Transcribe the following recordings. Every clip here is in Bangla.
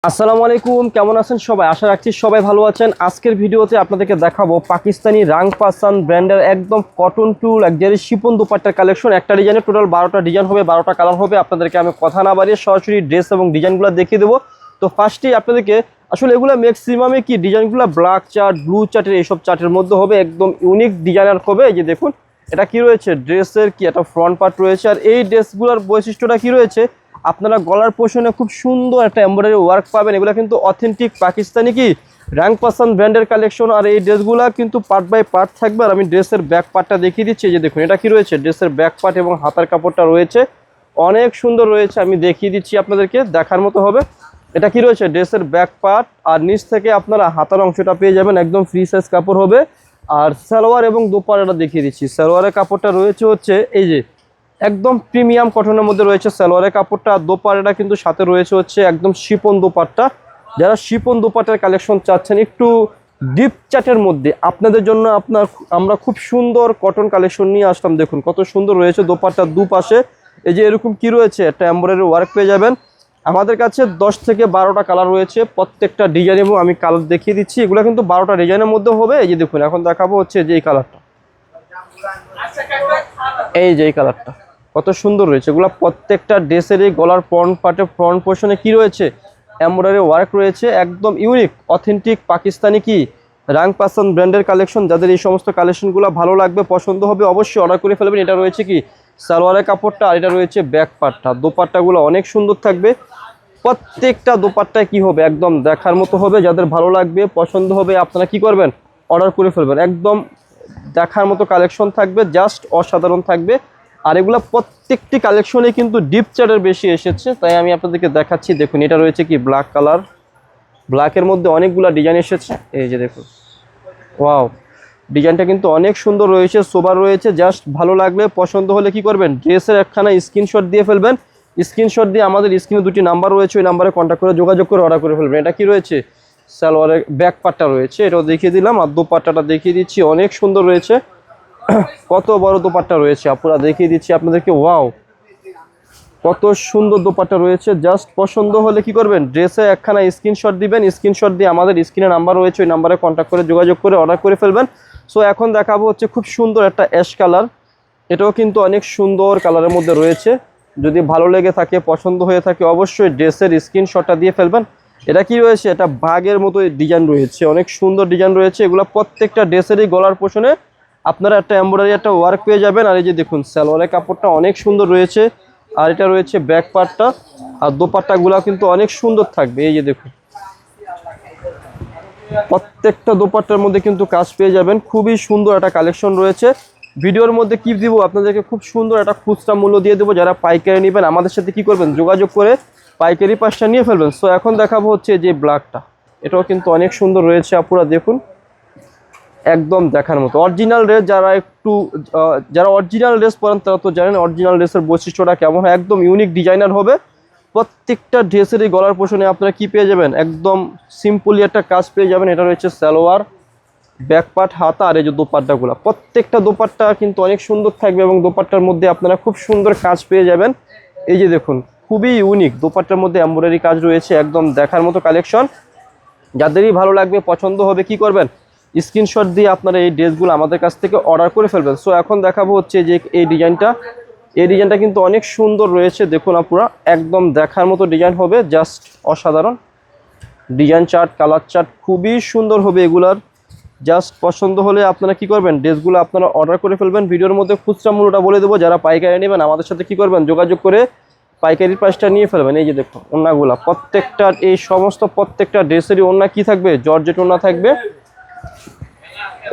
আসসালামু আলাইকুম, কেমন আছেন সবাই? আশা রাখছি সবাই ভালো আছেন। আজকের ভিডিওতে আপনাদেরকে দেখাবো পাকিস্তানি রাংপাসান ব্র্যান্ডের একদম কটন টু লাক্সারি শিপন দুপাট্টার কালেকশন। একটা ডিজাইনে টোটাল 12টা ডিজাইন হবে, 12টা কালার হবে। আপনাদেরকে আমি কথা না বাড়িয়ে সরাসরি ড্রেস এবং ডিজাইনগুলো দেখিয়ে দেবো। তো ফার্স্টেই আপনাদেরকে আসলে এগুলো ম্যাক্সিমামে কি ডিজাইনগুলো ব্ল্যাক চার্ট, ব্লু চার্টের এইসব চার্টের মধ্যে হবে, একদম ইউনিক ডিজাইনার হবে। এই যে দেখুন এটা কি রয়েছে, ড্রেসের কি একটা ফ্রন্ট পার্ট রয়েছে। আর এই ড্রেসগুলোর বৈশিষ্ট্যটা কি রয়েছে, আপনারা গলার পোর্শনে খুব সুন্দর একটা এমব্রয়ডারি ওয়ার্ক পাবেন। এগুলো কিন্তু অথেন্টিক পাকিস্তানি কি রাংপাসান ব্র্যান্ডের কালেকশন। আর এই ড্রেসগুলো কিন্তু পার্ট বাই পার্ট থাকবে। আর আমি ড্রেসের ব্যাক পার্টটা দেখিয়ে দিচ্ছি। যে দেখুন এটা কি রয়েছে, ড্রেসের ব্যাক পার্ট এবং হাতার কাপড়টা রয়েছে অনেক সুন্দর রয়েছে। আমি দেখিয়ে দিচ্ছি আপনাদেরকে, দেখার মতো হবে। এটা কি রয়েছে, ড্রেসের ব্যাক পার্ট। আর নিচ থেকে আপনারা হাতার অংশটা পেয়ে যাবেন, একদম ফ্রি সাইজ কাপড় হবে। আর সালোয়ার এবং দোপাট্টাটা দেখিয়ে দিচ্ছি। সালোয়ারের কাপড়টা রয়েছে হচ্ছে এই যে একদম প্রিমিয়াম কটনের মধ্যে রয়েছে সালোয়ারের কাপড়টা। আর দোপাট্টাটা কিন্তু সাথে রয়েছে হচ্ছে একদম শিপন দোপাট্টা। যারা শিপন দোপাট্টার কালেকশন চাচ্ছেন একটু ডিপ চাটের মধ্যে, আপনাদের জন্য আমরা খুব সুন্দর কটন কালেকশন নিয়ে আসলাম। দেখুন কত সুন্দর রয়েছে দোপাট্টার দুপাশে। এই যে এরকম কি রয়েছে, একটা এমব্রয়ডারি ওয়ার্ক পেয়ে যাবেন। আমাদের কাছে 10 থেকে 12টা কালার রয়েছে, প্রত্যেকটা ডিজাইন এবং আমি কালার দেখিয়ে দিচ্ছি। এগুলো কিন্তু 12টা ডিজাইনের মধ্যে হবে। এই যে দেখুন এখন দেখাবো হচ্ছে যে এই কালারটা, এই যে এই কালারটা কত সুন্দর রয়েছে। এগুলো প্রত্যেকটা ড্রেসেরই গলার ফ্রন্ট পার্টে ফ্রন্ট পোর্শনে কি রয়েছে, এমব্রয়ডারি ওয়ার্ক রয়েছে, একদম ইউনিক অথেন্টিক পাকিস্তানি কি রাংপাসান ব্র্যান্ডের কালেকশন। যাদের এই সমস্ত কালেকশনগুলো ভালো লাগবে, পছন্দ হবে, অবশ্যই অর্ডার করে ফেলবেন। এটা রয়েছে কি সালোয়ারের কাপড়টা, আর এটা রয়েছে ব্যাক পার্টটা। দোপাট্টাগুলো অনেক সুন্দর থাকবে। প্রত্যেকটা দোপাট্টায় কি হবে, একদম দেখার মতো হবে। যাদের ভালো লাগবে, পছন্দ হবে, আপনারা কি করবেন, অর্ডার করে ফেলবেন। একদম দেখার মতো কালেকশন থাকবে, জাস্ট অসাধারণ থাকবে। আর এগুলো প্রত্যেকটি কালেকশনে কিন্তু ডিপ চার্টের বেশি এসেছে, তাই আমি আপনাদেরকে দেখাচ্ছি। দেখুন এটা রয়েছে কি ব্ল্যাক কালার, ব্ল্যাকের মধ্যে অনেকগুলো ডিজাইন এসেছে। এই যে দেখুন, ওয়াও, ডিজাইনটা কিন্তু অনেক সুন্দর রয়েছে, সোবার রয়েছে। জাস্ট ভালো লাগলে, পছন্দ হলে কি করবেন, ড্রেসের একখানা স্ক্রিনশট দিয়ে ফেলবেন। স্ক্রিনশট দিয়ে আমাদের স্ক্রিনে দুটি নাম্বার রয়েছে, ওই নাম্বারে কন্ট্যাক্ট করে যোগাযোগ করে অর্ডার করে ফেলবেন। এটা কি রয়েছে, সালোয়ারের ব্যাক পার্টটা রয়েছে, এটাও দেখিয়ে দিলাম। আর দোপাট্টাটা দেখিয়ে দিচ্ছি, অনেক সুন্দর রয়েছে। কত বড় দোপাট্টা রয়েছে আপুরা, দেখিয়ে দিচ্ছি আপনাদেরকে। ওয়াও, কত সুন্দর দোপাট্টা রয়েছে। জাস্ট পছন্দ হলে কি করবেন, ড্রেসে একখানা স্ক্রিনশট দিবেন। স্ক্রিনশট দিয়ে আমাদের স্ক্রিনে নাম্বার রয়েছে, ওই নাম্বারে কন্ট্যাক্ট করে যোগাযোগ করে অর্ডার করে ফেলবেন। সো এখন দেখাবো হচ্ছে খুব সুন্দর একটা অ্যাশ কালার। এটাও কিন্তু অনেক সুন্দর কালারের মধ্যে রয়েছে। যদি ভালো লেগে থাকে, পছন্দ হয়ে থাকে, অবশ্যই ড্রেসের স্ক্রিনশটটা দিয়ে ফেলবেন। এটা কি রয়েছে, এটা বাঘের মতো ডিজাইন রয়েছে, অনেক সুন্দর ডিজাইন রয়েছে। এগুলো প্রত্যেকটা ড্রেসেরই গলার পোর্শনে আপনারা একটা এমব্রয়ডারি একটা ওয়ার্ক পেয়ে যাবেন। আর এই যে দেখুন সালোয়ারের কাপড়টা অনেক সুন্দর রয়েছে। আর এটা রয়েছে ব্যাক পার্টটা। আর দোপাট্টাগুলো কিন্তু অনেক সুন্দর থাকবে। এই যে দেখুন প্রত্যেকটা দোপাট্টার মধ্যে কিন্তু কাজ পেয়ে যাবেন। খুবই সুন্দর একটা কালেকশন রয়েছে। ভিডিওর মধ্যে কি দিব আপনাদেরকে, খুব সুন্দর একটা খুচরা মূল্য দিয়ে দেবো। যারা পাইকারি নেবেন আমাদের সাথে কি করবেন, যোগাযোগ করে পাইকারি পাশটা নিয়ে ফেলবেন। সো এখন দেখাবো হচ্ছে যে ব্ল্যাকটা, এটাও কিন্তু অনেক সুন্দর রয়েছে আপুরা। দেখুন একদম দেখার মতো অরিজিনাল ড্রেস। যারা অরিজিনাল ড্রেস পরেন তারা তো জানেন অরিজিনাল ড্রেসের বৈশিষ্ট্যটা কেমন হয়। একদম ইউনিক ডিজাইনার হবে। প্রত্যেকটা ড্রেসের এই গলার পোর্শনে আপনারা কি পেয়ে যাবেন, একদম সিম্পলি একটা কাজ পেয়ে যাবেন। এটা রয়েছে সালোয়ার, ব্যাক পার্ট, হাতা, আর এই যে দোপাট্টাগুলো, প্রত্যেকটা দোপাট্টা কিন্তু অনেক সুন্দর থাকবে। এবং দোপাট্টার মধ্যে আপনারা খুব সুন্দর কাজ পেয়ে যাবেন। এই যে দেখুন খুবই ইউনিক দোপাট্টার মধ্যে এমব্রয়ডারি কাজ রয়েছে, একদম দেখার মতো কালেকশন। যাদেরই ভালো লাগবে, পছন্দ হবে, কি করবেন, স্ক্রিনশট দিয়ে আপনারা এই ড্রেসগুলো আমাদের কাছ থেকে অর্ডার করে ফেলবেন। সো এখন দেখাবো হচ্ছে যে এই ডিজাইনটা। এই ডিজাইনটা কিন্তু অনেক সুন্দর রয়েছে। দেখুন আপুরা একদম দেখার মতো ডিজাইন হবে, জাস্ট অসাধারণ ডিজাইন। চার্ট, কালার চার্ট খুবই সুন্দর হবে এগুলার। জাস্ট পছন্দ হলে আপনারা কি করবেন, ড্রেসগুলো আপনারা অর্ডার করে ফেলবেন। ভিডিওর মধ্যে খুচরা মূল্যটা বলে দেবো। যারা পাইকারি নেবেন আমাদের সাথে কি করবেন, যোগাযোগ করে পাইকারি প্রাইসটা নিয়ে ফেলবেন। এই যে দেখুন ওড়নাগুলা, প্রত্যেকটা এই সমস্ত প্রত্যেকটা ড্রেসেরই ওড়না কি থাকবে, জর্জেট ওড়না থাকবে।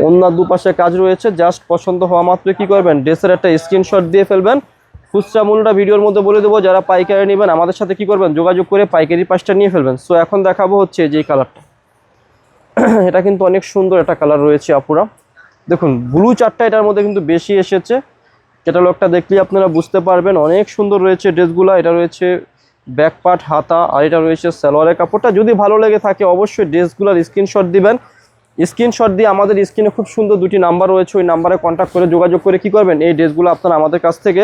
ওড়নার দুপাশে কাজ রয়েছে। জাস্ট পছন্দ হওয়া মাত্র কি করবেন, ড্রেসের একটা স্ক্রিনশট দিয়ে ফেলবেন। খুচরা মূল্যটা ভিডিওর মধ্যে বলে দেবো। যারা পাইকারি নেবেন আমাদের সাথে কি করবেন, যোগাযোগ করে পাইকারি প্রাইসটা নিয়ে ফেলবেন। সো এখন দেখাবো হচ্ছে যে কালারটা। এটা কিন্তু অনেক সুন্দর একটা কালার রয়েছে আপুরা। দেখুন ব্লু চারটা এটার মধ্যে কিন্তু বেশি এসেছে। ক্যাটালগটা দেখলে আপনারা বুঝতে পারবেন, অনেক সুন্দর রয়েছে ড্রেসগুলো। এটা রয়েছে ব্যাক পার্ট, হাতা, আর এটা রয়েছে সালোয়ারের কাপড়টা। যদি ভালো লেগে থাকে অবশ্যই ড্রেসগুলোর স্ক্রিনশট দিবেন। স্ক্রিনশট দিয়ে আমাদের স্ক্রিনে খুব সুন্দর দুটি নাম্বার রয়েছে, ওই নাম্বারে কন্ট্যাক্ট করে যোগাযোগ করে কি করবেন, এই ড্রেসগুলো আপনারা আমাদের কাছ থেকে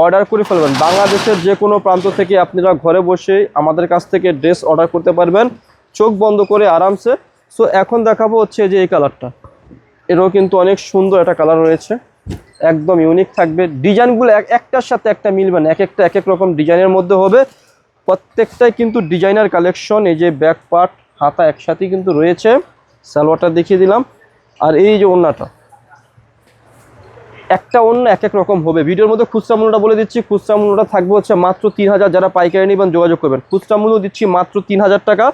অর্ডার করে ফেলবেন। বাংলাদেশের যে কোনো প্রান্ত থেকে আপনারা ঘরে বসে আমাদের কাছ থেকে ড্রেস অর্ডার করতে পারবেন চোখ বন্ধ করে আরামসে। সো এখন দেখাবো হচ্ছে যে এই কালারটা, এরও কিন্তু অনেক সুন্দর একটা কালার রয়েছে, একদম ইউনিক থাকবে। ডিজাইনগুলো একটার সাথে একটা মিলবে না, এক একটা এক এক রকম ডিজাইনের মধ্যে হবে, প্রত্যেকটাই কিন্তু ডিজাইনার কালেকশন। এই যে ব্যাক পার্ট হাতা একসাথেই কিন্তু রয়েছে। সালোয়ারটা দেখিয়ে দিলাম, আর এই যে ওড়নাটা, একটা অন্য এক এক রকম হবে। ভিডিওর মধ্যে খুচরা মূল্যটা বলে দিচ্ছি, খুচরা মূল্যটা থাকবে হচ্ছে মাত্র 3000। যারা পাইকারি নেবেন যোগাযোগ করবেন, খুচরা মূল্য দিচ্ছি মাত্র 3000 টাকা।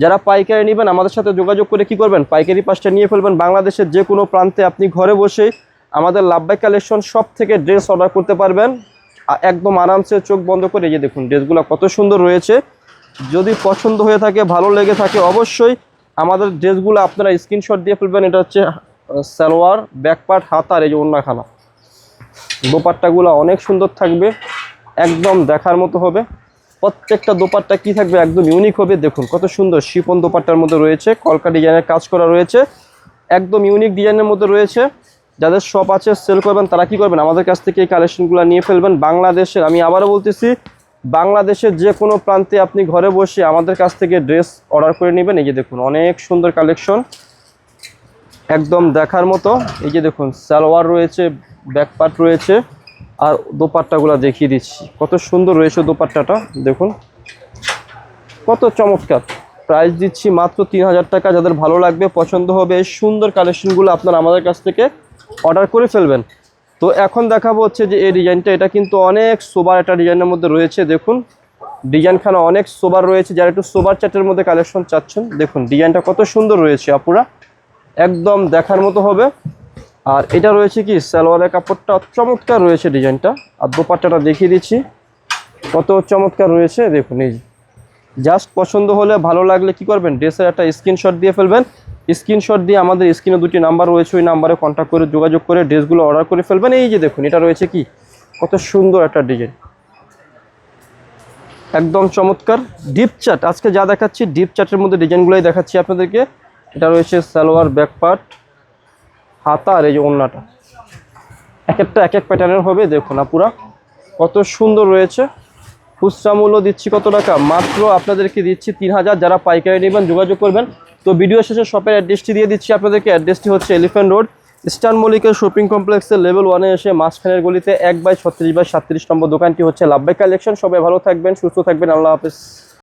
যারা পাইকারি নেবেন আমাদের সাথে যোগাযোগ করে কি করবেন, পাইকারি পাঁচটা নিয়ে ফেলবেন। বাংলাদেশের যে কোনো প্রান্তে আপনি ঘরে বসেই আমাদের লাভবাই কালেকশন সব থেকে ড্রেস অর্ডার করতে পারবেন একদম আরামসে চোখ বন্ধ করে। এই যে দেখুন ড্রেসগুলো কত সুন্দর রয়েছে, যদি পছন্দ হয়ে থাকে ভালো লেগে থাকে অবশ্যই আমাদের ড্রেসগুলো আপনারা স্ক্রিনশট দিয়ে ফেলবেন। এটা হচ্ছে সালোয়ার, ব্যাক পার্ট, হাতার এই যে ওড়নাখানা। দোপাট্টাগুলো অনেক সুন্দর থাকবে, একদম দেখার মতো হবে। প্রত্যেকটা দোপাট্টা কি থাকবে, একদম ইউনিক হবে। দেখুন কত সুন্দর শিফন দোপাট্টার মধ্যে রয়েছে, কলকা ডিজাইনের কাজ করা রয়েছে, একদম ইউনিক ডিজাইনের মধ্যে রয়েছে। যাদের শপ আছে সেল করবেন তারা কি করবেন, আমাদের কাছ থেকে এই কালেকশনগুলো নিয়ে ফেলবেন। বাংলাদেশের, আমি আবারও বলতেছি, বাংলাদেশের যে কোনো প্রান্তে আপনি ঘরে বসে আমাদের কাছ থেকে ড্রেস অর্ডার করে নেবেন। এই যে দেখুন অনেক সুন্দর কালেকশন, একদম দেখার মতো। এই যে দেখুন সালোয়ার রয়েছে, ব্যাক পার্ট রয়েছে, আর দোপাট্টাগুলো দেখিয়ে দিচ্ছি কত সুন্দর রয়েছে। দোপাট্টাটা দেখুন কত চমৎকার। প্রাইস দিচ্ছি মাত্র 3000 টাকা। যাদের ভালো লাগবে, পছন্দ হবে, এই সুন্দর কালেকশনগুলো আপনারা আমাদের কাছ থেকে অর্ডার করে ফেলবেন। তো এখন দেখাবো হচ্ছে যে এই ডিজাইনটা, এটা কিন্তু অনেক সোবার একটা ডিজাইনের মধ্যে রয়েছে। দেখুন ডিজাইনখানা অনেক সোবার রয়েছে, যারা একটু সোবার চার্টের মধ্যে কালেকশন চাচ্ছেন দেখুন ডিজাইনটা কত সুন্দর রয়েছে আপুরা, একদম দেখার মতো হবে। আর এটা রয়েছে কি সালোয়ারের কাপড়টা চমৎকার রয়েছে ডিজাইনটা, আর দোপাট্টাটা দেখিয়ে দিচ্ছি কত চমৎকার রয়েছে। দেখুন এই জাস্ট পছন্দ হলে ভালো লাগলে কি করবেন, ড্রেসের একটা স্ক্রিনশট দিয়ে ফেলবেন। স্ক্রিনশট দিয়ে আমাদের স্ক্রিনে দুটি নাম্বার রয়েছে, ওই নাম্বারে কন্ট্যাক্ট করে যোগাযোগ করে ড্রেসগুলো অর্ডার করে ফেলবেন। এই যে দেখুন এটা রয়েছে কি কত সুন্দর একটা ডিজাইন, একদম চমৎকার। ডিপ চার্ট আজকে যা দেখাচ্ছি ডিপ চার্টের মধ্যে ডিজাইনগুলোই দেখাচ্ছি আপনাদেরকে। এটা রয়েছে সালোয়ার, ব্যাক পার্ট, হাতা, আর এই যে ওড়নাটা, এক একটা এক এক প্যাটার্নের হবে। দেখুন আপুরা কত সুন্দর রয়েছে। খুচরা মূল্য দিচ্ছি কত টাকা, মাত্র আপনাদেরকে দিচ্ছি 3000। যারা পাইকারি নেবেন যোগাযোগ করবেন। তো ভিডিও শেষে শপের অ্যাড্রেসটি দিয়ে দিচ্ছি আপনাদেরকে। অ্যাড্রেসটি হচ্ছে এলিফ্যান্ট রোড, ইস্টার্ন মল্লিকের শপিং কমপ্লেক্সের লেভেল 1-এ এসে মাঝখানের গলিতে 1/36/37 নম্বর দোকানটি হচ্ছে লাভবাই কালেকশন। সবাই ভালো থাকবেন, সুস্থ থাকবেন, আল্লাহ হাফেজ।